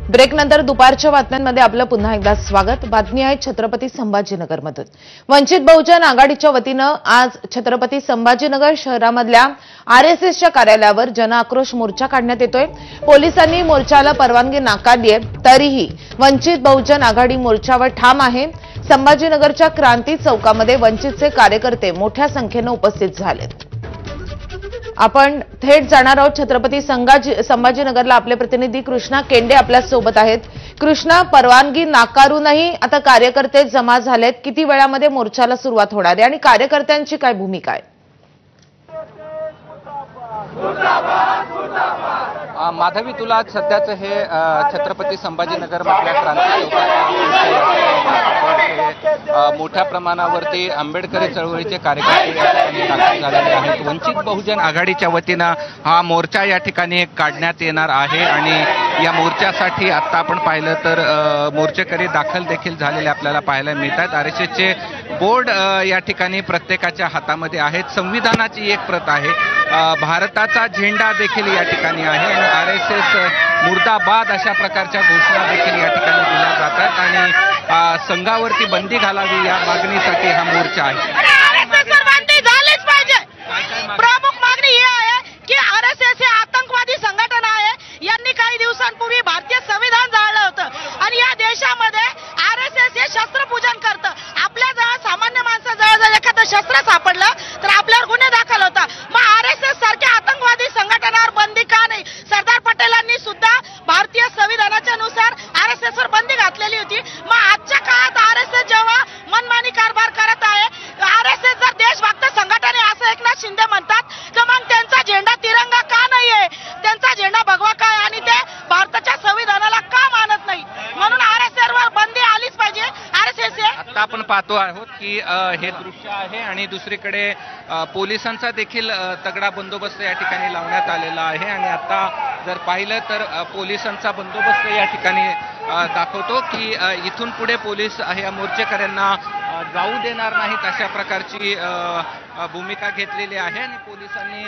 ब्रेकनंतर दुपारच्या बातम्यांमध्ये आपलं पुन्हा एकदा स्वागत। बातमी आहे छत्रपती संभाजीनगरमधून। वंचित बहुजन आघाडीच्या वतीनं आज छत्रपती संभाजीनगर शहरामधल्या आरएसएसच्या कार्यालयावर जनआक्रोश मोर्चा काढण्यात येतोय। पोलिसांनी मोर्चाला परवानगी नाकारली आहे, तरीही वंचित बहुजन आघाडी मोर्चावर ठाम आहे। संभाजीनगरच्या क्रांती चौकामध्ये वंचितचे कार्यकर्ते मोठ्या संख्येने उपस्थित झालेत। आपण थेट जाणार आहोत छत्रपती संभाजीनगरला। आपले प्रतिनिधी कृष्णा केंडे आपल्या सोबत आहेत। कृष्णा, परवानगी नाकारूनही आता कार्यकर्ते जमा झालेत, किती वेळामध्ये मोर्चाला सुरुवात होणार आहे आणि कार्यकर्त्यांची काय भूमिका आहे? माधवी, तुला सध्याचं हे छत्रपती संभाजीनगर मधल्या क्रांती चौकात मोठ्या प्रमाणावरती आंबेडकरी चळवळीचे कार्यकर्ते या ठिकाणी दाखल झालेले आहेत। वंचित बहुजन आघाडीच्या वतीनं हा मोर्चा या ठिकाणी काढण्यात येणार आहे आणि या मोर्चासाठी आता आपण पाहिलं तर मोर्चेकरी दाखल देखील झालेले आपल्याला पाहायला मिळतात। आरएसएसचे बोर्ड या ठिकाणी प्रत्येकाच्या हातामध्ये आहेत। संविधानाची एक प्रत आहे, भारताचा झेंडा देखील या ठिकाणी आहे आणि आरएसएस मुर्दाबाद अशा प्रकारच्या घोषणा देखील या ठिकाणी दिल्या जातात आणि संघावरती बंदी घालावी या मागणीसाठी हा मोर्चा आहे। प्रमुख मागणी ही आहे की आरएसएस हे आतंकवादी संघटना आहे। यांनी काही दिवसांपूर्वी भारतीय संविधान जाळलं होतं आणि या देशामध्ये आरएसएस हे शस्त्रपूजन करतं। आपल्या जवळ सामान्य माणसाजवळ जर एखादं शस्त्र सापडलं तर आपल्यावर गुन्हे दाखल होता। मग आरएसएस सारख्या आतंकवादी संघटनांवर बंदी का नाही? सरदार पटेलांनी सुद्धा भारतीय संविधानाच्या नुसार आरएसएस वर बंदी घातलेली होती। मग आजच्या काळात आरएसएस जेव्हा मनमानी कारभार करत आहे, आरएसएस जर देशभक्त संघटना असं एकनाथ शिंदे म्हणतात, तर मग त्यांचा झेंडा तिरंगा का नाहीये? त्यांचा झेंडा भगवा काय आणि ते भारताच्या संविधानाला का मानत नाही? म्हणून आरएसएस वर बंदी आलीच पाहिजे। आरएसएस आता आपण पाहतो आहोत की हे दृश्य आहे आणि दुसरीकडे पोलिसांचा देखील तगडा बंदोबस्त या ठिकाणी लावण्यात आलेला आहे आणि आता जर पाहिलं तर पोलिसांचा बंदोबस्त या ठिकाणी दाखवतो की इथून पुढे पोलीस या मोर्चेकऱ्यांना जाऊ देणार नाहीत अशा प्रकारची भूमिका घेतलेली आहे आणि पोलिसांनी